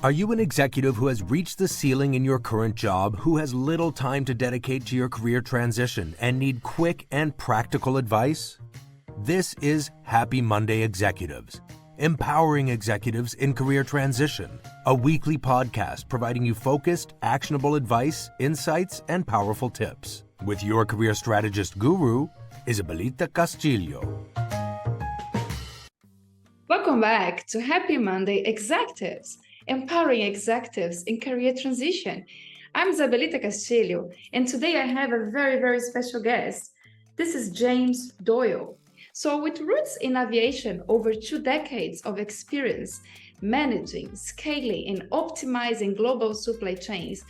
Are you an executive who has reached the ceiling in your current job, who has little time to dedicate to your career transition and need quick and practical advice? This is Happy Monday Executives, empowering executives in career transition, a weekly podcast providing you focused, actionable advice, insights, and powerful tips. With your career strategist guru, Isabelita Castillo. Welcome back to Happy Monday Executives, empowering executives in career transition. I'm Isabelita Castillo, and today I have a very, very special guest. This is James Doyle. So with roots in aviation, over 2 decades of experience managing, scaling, and optimizing global supply chains,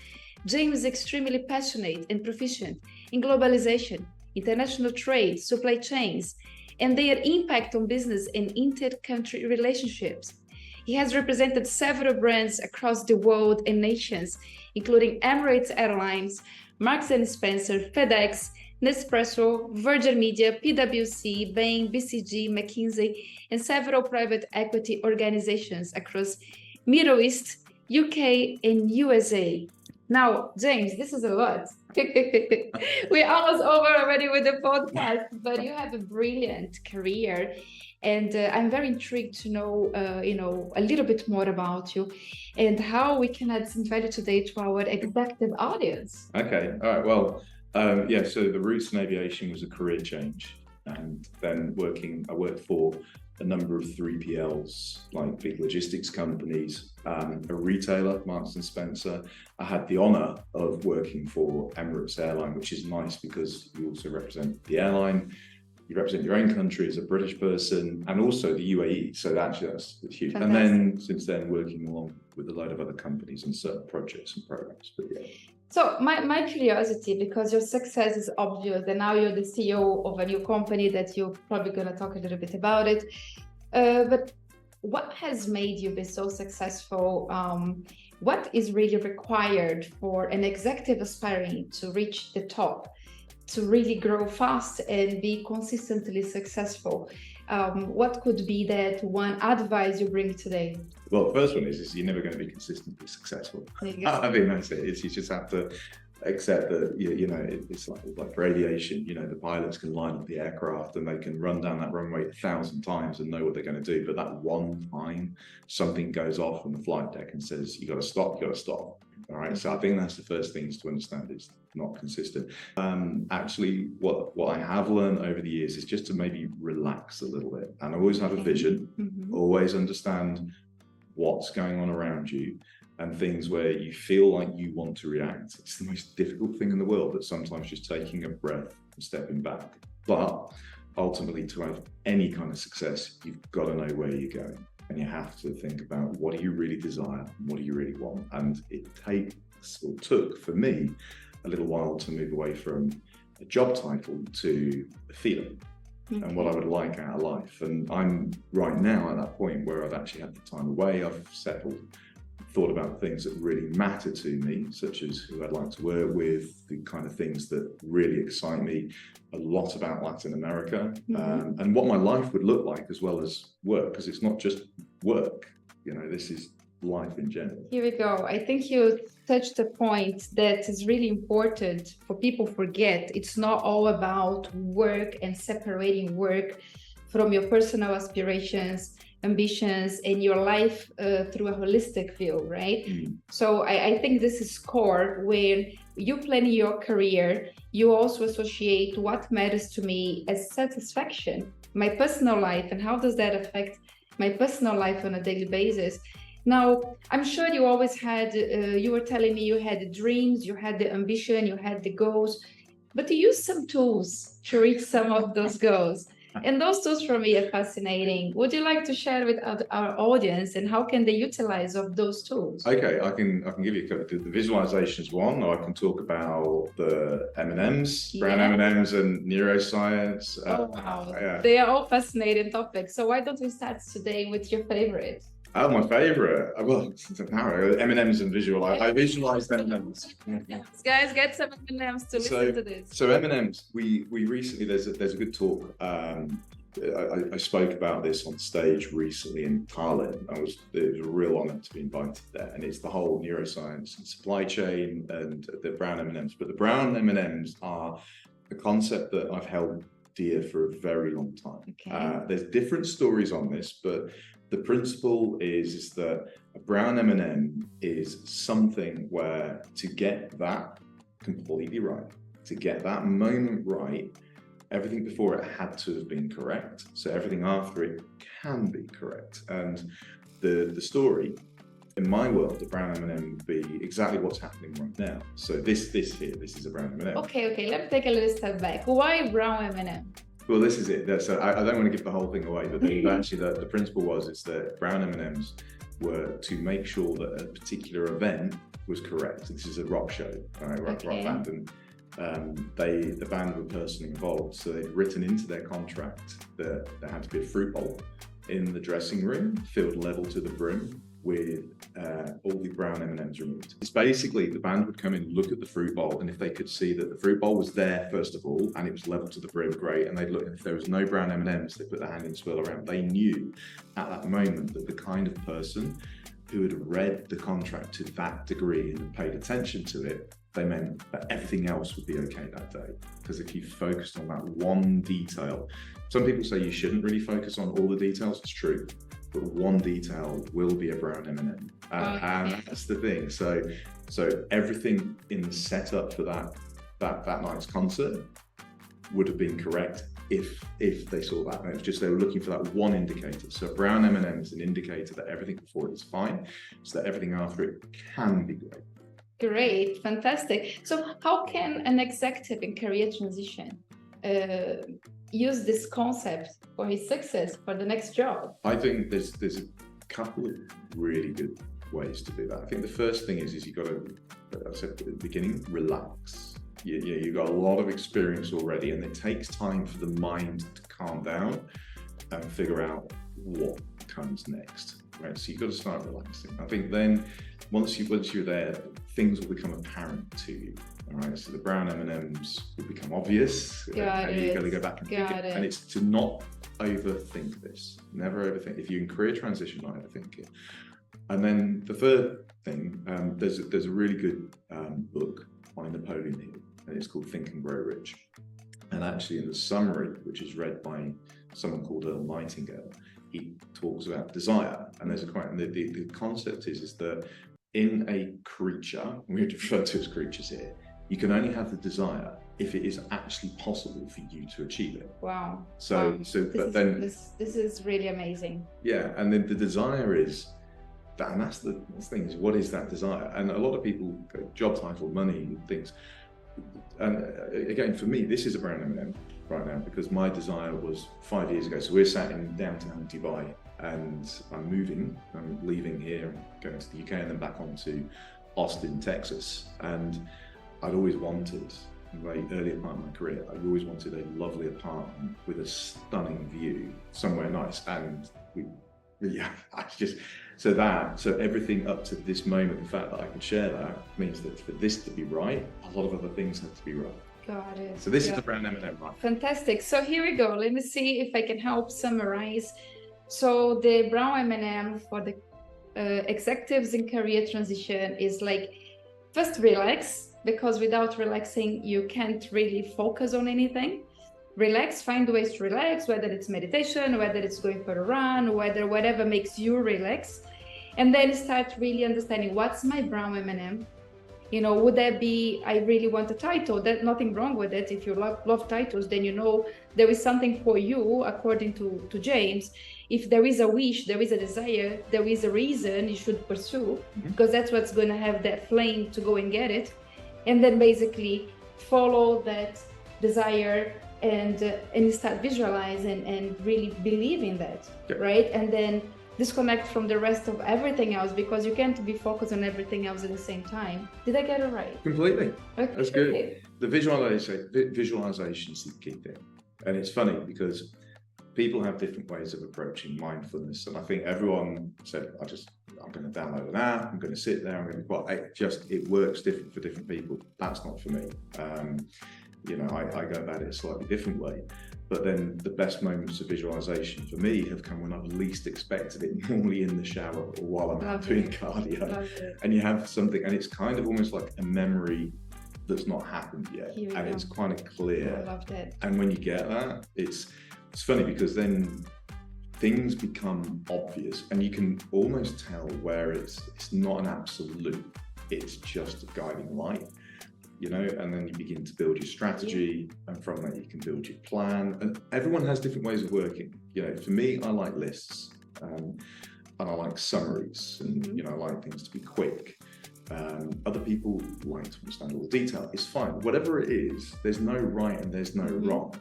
James is extremely passionate and proficient in globalization, international trade, supply chains, and their impact on business and inter-country relationships. He has represented several brands across the world and nations, including Emirates Airlines, Marks & Spencer, FedEx, Nespresso, Virgin Media, PwC, Bain, BCG, McKinsey, and several private equity organizations across Middle East, UK, and USA. Now, James, this is a lot. We're almost over already with the podcast, but you have a brilliant career, and I'm very intrigued to know, a little bit more about you and how we can add some value today to our executive audience. Okay, all right. Well, so the roots in aviation was a career change, and then I worked for a number of 3PLs, like big logistics companies, a retailer, Marks & Spencer. I had the honor of working for Emirates Airline, which is nice because you also represent the airline, you represent your own country as a British person, and also the UAE. So actually that's huge. Fantastic. And then since then, working along with a load of other companies on certain projects and programs. But yeah. So my curiosity, because your success is obvious, and now you're the CEO of a new company that you're probably going to talk a little bit about it. But what has made you be so successful? What is really required for an executive aspiring to reach the top, to really grow fast and be consistently successul? What could be that one advice you bring today? Well, the first one is you're never going to be consistently successful. I think that's it. You just have to accept that, it's like for aviation, the pilots can line up the aircraft and they can run down that runway 1,000 times and know what they're going to do. But that one time something goes off on the flight deck and says, you got to stop. All right. So I think that's the first thing to understand is not consistent. Actually, what I have learned over the years is just to maybe relax a little bit and always have a vision, always understand what's going on around you and things where you feel like you want to react. It's the most difficult thing in the world, but sometimes just taking a breath and stepping back. But ultimately, to have any kind of success, you've got to know where you're going. And you have to think about what do you really desire, what do you really want. And it took for me a little while to move away from a job title to a feeling and what I would like out of life. And I'm right now at that point where I've actually had the time away, I've settled, thought about things that really matter to me, such as who I'd like to work with, the kind of things that really excite me, a lot about Latin America, and what my life would look like as well as work, because it's not just work, this is life in general. Here we go. I think you touched a point that is really important for people forget. It's not all about work and separating work from your personal aspirations, ambitions, and your life through a holistic view, right? So I think this is core. When you plan your career, you also associate what matters to me as satisfaction, my personal life, and how does that affect my personal life on a daily basis. Now, I'm sure you always had, you were telling me you had the dreams, you had the ambition, you had the goals, but you use some tools to reach some of those goals. And those tools for me are fascinating. Would you like to share with our audience and how can they utilize of those tools? Okay, I can give you the visualization is one, or I can talk about the M&Ms, brown M&Ms and neuroscience. Wow. They are all fascinating topics. So why don't we start today with your favorite? Oh, my favorite. Well, M&Ms and visual. I visualized M&Ms. Guys, get some M&Ms to listen to this. So M&Ms, we recently there's a good talk I spoke about this on stage recently in Thailand. It was a real honor to be invited there, and it's the whole neuroscience and supply chain and the brown M&Ms. But the brown M&Ms are a concept that I've held dear for a very long time. Okay. There's different stories on this, but the principle is that a brown M&M is something where to get that completely right, to get that moment right, everything before it had to have been correct. So everything after it can be correct. And the story, in my world, the brown M&M would be exactly what's happening right now. So this is a brown M&M. Okay. Let's take a little step back. Why brown M&M? Well, this is it. So I don't want to give the whole thing away, but actually the principle is that brown M&Ms were to make sure that a particular event was correct. This is a rock show, rock band, and the band were personally involved, so they'd written into their contract that there had to be a fruit bowl in the dressing room, filled level to the brim with all the brown M&Ms removed. It's basically the band would come in, look at the fruit bowl, and if they could see that the fruit bowl was there first of all and it was level to the brim, great. And they'd look, and if there was no brown M&Ms, they put their hand in, swirl around. They knew at that moment that the kind of person who had read the contract to that degree and paid attention to it, they meant that everything else would be okay that day. Because if you focused on that one detail, some people say you shouldn't really focus on all the details. It's true, but one detail will be a brown M&M, and that's the thing. So everything in the setup for that night's concert would have been correct if they saw that. And it was just they were looking for that one indicator. So a brown M&M is an indicator that everything before it is fine, so that everything after it can be great. Great, fantastic. So how can an executive in career transition use this concept for his success for the next job? I think there's a couple of really good ways to do that. I think the first thing is you've got to, as I said at the beginning, relax. You've got a lot of experience already, and it takes time for the mind to calm down and figure out what comes next, right? So you've got to start relaxing. I think then once you're there, things will become apparent to you. All right, so the brown M&Ms will become obvious. You've got to go back and think it. And it's to not overthink this. Never overthink. If you're in career transition, not overthink it. And then the third thing, there's a really good book by Napoleon Hill, and it's called Think and Grow Rich. And actually, in the summary, which is read by someone called Earl Nightingale, he talks about desire. And there's a quote, and the concept is that in a creature, we refer to as creatures here, you can only have the desire if it is actually possible for you to achieve it. Wow. This is really amazing. Yeah, and then the desire is that, and that's the thing is, what is that desire? And a lot of people, job title, money, things. And again, for me, this is a brown M&M right now because my desire was 5 years ago. So we're sat in downtown Dubai, and I'm leaving here and going to the UK and then back on to Austin, Texas. And I'd always wanted, in the very earlier part of my career, I always wanted a lovely apartment with a stunning view, somewhere nice. And so everything up to this moment, the fact that I can share that means that for this to be right, a lot of other things have to be right. Got it. So this is the brown M&M, right? Fantastic. So here we go. Let me see if I can help summarize. So the brown M&M for the executives in career transition is like, first relax, because without relaxing, you can't really focus on anything. Relax, find ways to relax, whether it's meditation, whether it's going for a run, whatever makes you relax. And then start really understanding what's my brown M&M. Would that be, I really want a title? There's nothing wrong with it. If you love titles, then there is something for you, according to James. If there is a wish, there is a desire, there is a reason you should pursue, because that's what's going to have that flame to go and get it. And then basically follow that desire and start visualizing and really believe in that, right? And then disconnect from the rest of everything else, because you can't be focused on everything else at the same time. Did I get it right? Completely. Okay. That's good. The visualization is the key thing. And it's funny because people have different ways of approaching mindfulness. And I think everyone said, I'm going to download an app, I'm going to sit there, I'm going to be quiet. It works different for different people. That's not for me. I go about it a slightly different way. But then the best moments of visualization for me have come when I've least expected it, normally in the shower or while I'm out doing cardio. And you have something, and it's kind of almost like a memory that's not happened yet, and it's kind of clear. I love that. And when you get that, it's funny because then things become obvious, and you can almost tell where it's not an absolute, it's just a guiding light. And then you begin to build your strategy, and from that you can build your plan. And everyone has different ways of working. For me, I like lists, and I like summaries, and I like things to be quick. Other people like to understand all the detail. It's fine, whatever it is. There's no right and there's no wrong,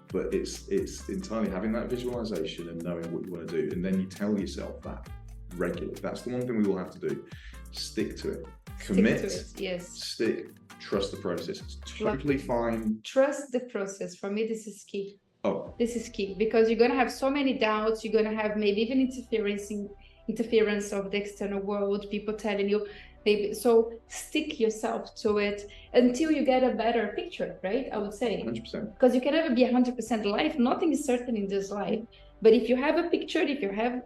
but it's entirely having that visualization and knowing what you want to do, and then you tell yourself that regularly. That's the one thing we all have to do. Stick to it. Commit. Stick to it. Yes. Stick. Trust the process. It's totally fine. Trust the process. For me, this is key. Oh, this is key, because you're going to have so many doubts. You're going to have maybe even interference of the external world, people telling you, maybe. So stick yourself to it until you get a better picture, right? I would say 100%. Because you can never be 100% life. Nothing is certain in this life. But if you have a picture, if you have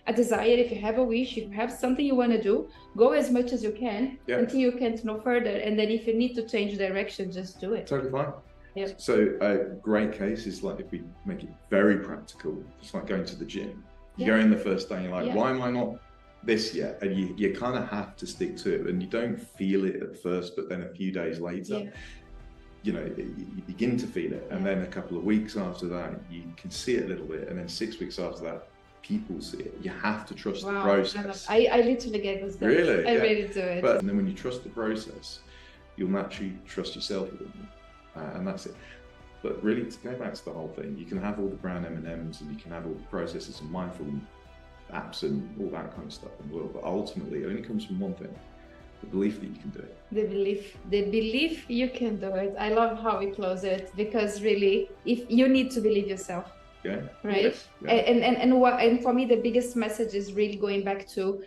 a desire, if you have a wish, if you have something you want to do, go as much as you can until you can't no further. And then if you need to change direction, just do it. Totally fine. Yep. So a great case is like, if we make it very practical, it's like going to the gym. You go in the first day and you're like, why am I not this yet? And you kind of have to stick to it, and you don't feel it at first, but then a few days later, you begin to feel it. And then a couple of weeks after that, you can see it a little bit. And then 6 weeks after that, people see it. You have to trust the process. I literally get those. Really? I really do it. But then when you trust the process, you'll naturally trust yourself with it. And that's it. But really, to go back to the whole thing, you can have all the brand M&Ms, and you can have all the processes and mindful apps and all that kind of stuff in the world. But ultimately, it only comes from one thing: the belief that you can do it. The belief you can do it. I love how we close it, because really, if you need to believe yourself. Yeah. Right. Yes. Yeah. And for me, the biggest message is really going back to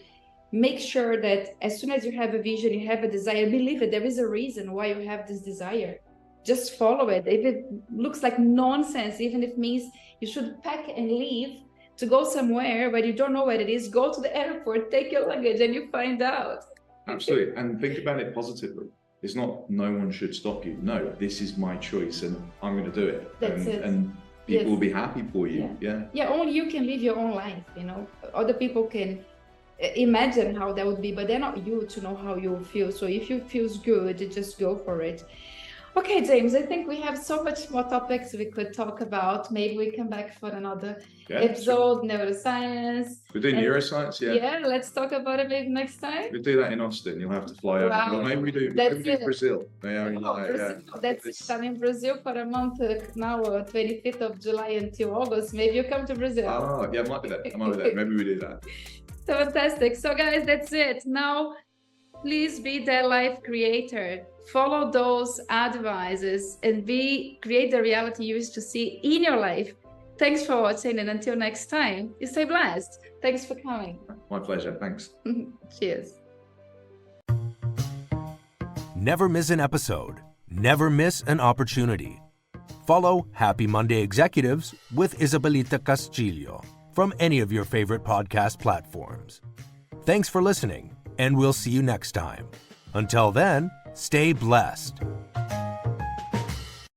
make sure that as soon as you have a vision, you have a desire, believe it. There is a reason why you have this desire. Just follow it. If it looks like nonsense, even if it means you should pack and leave to go somewhere but you don't know where it is, go to the airport, take your luggage, and you find out. Absolutely. And think about it positively. It's not no one should stop you. No, this is my choice and I'm going to do it. That's it. And people will be happy for you. Yeah. Only you can live your own life. Other people can imagine how that would be, but they're not you to know how you feel. So if you feels good, just go for it. Okay, James, I think we have so much more topics we could talk about. Maybe we come back for another episode, sure. Neuroscience. We do neuroscience, Yeah, let's talk about it maybe next time. We do that in Austin. You'll have to fly over. Well, maybe we do Brazil. Brazil. That's it. I'm in Brazil for a month now, 25th of July until August. Maybe you come to Brazil. Oh, yeah, I might be there. Maybe we do that. Fantastic. So guys, that's it. Now, please be that life creator. Follow those advices and create the reality you wish to see in your life. Thanks for watching, and until next time, you stay blessed. Thanks for coming. My pleasure. Thanks. Cheers. Never miss an episode. Never miss an opportunity. Follow Happy Monday Executives with Isabelita Castillo from any of your favorite podcast platforms. Thanks for listening, and we'll see you next time. Until then, stay blessed.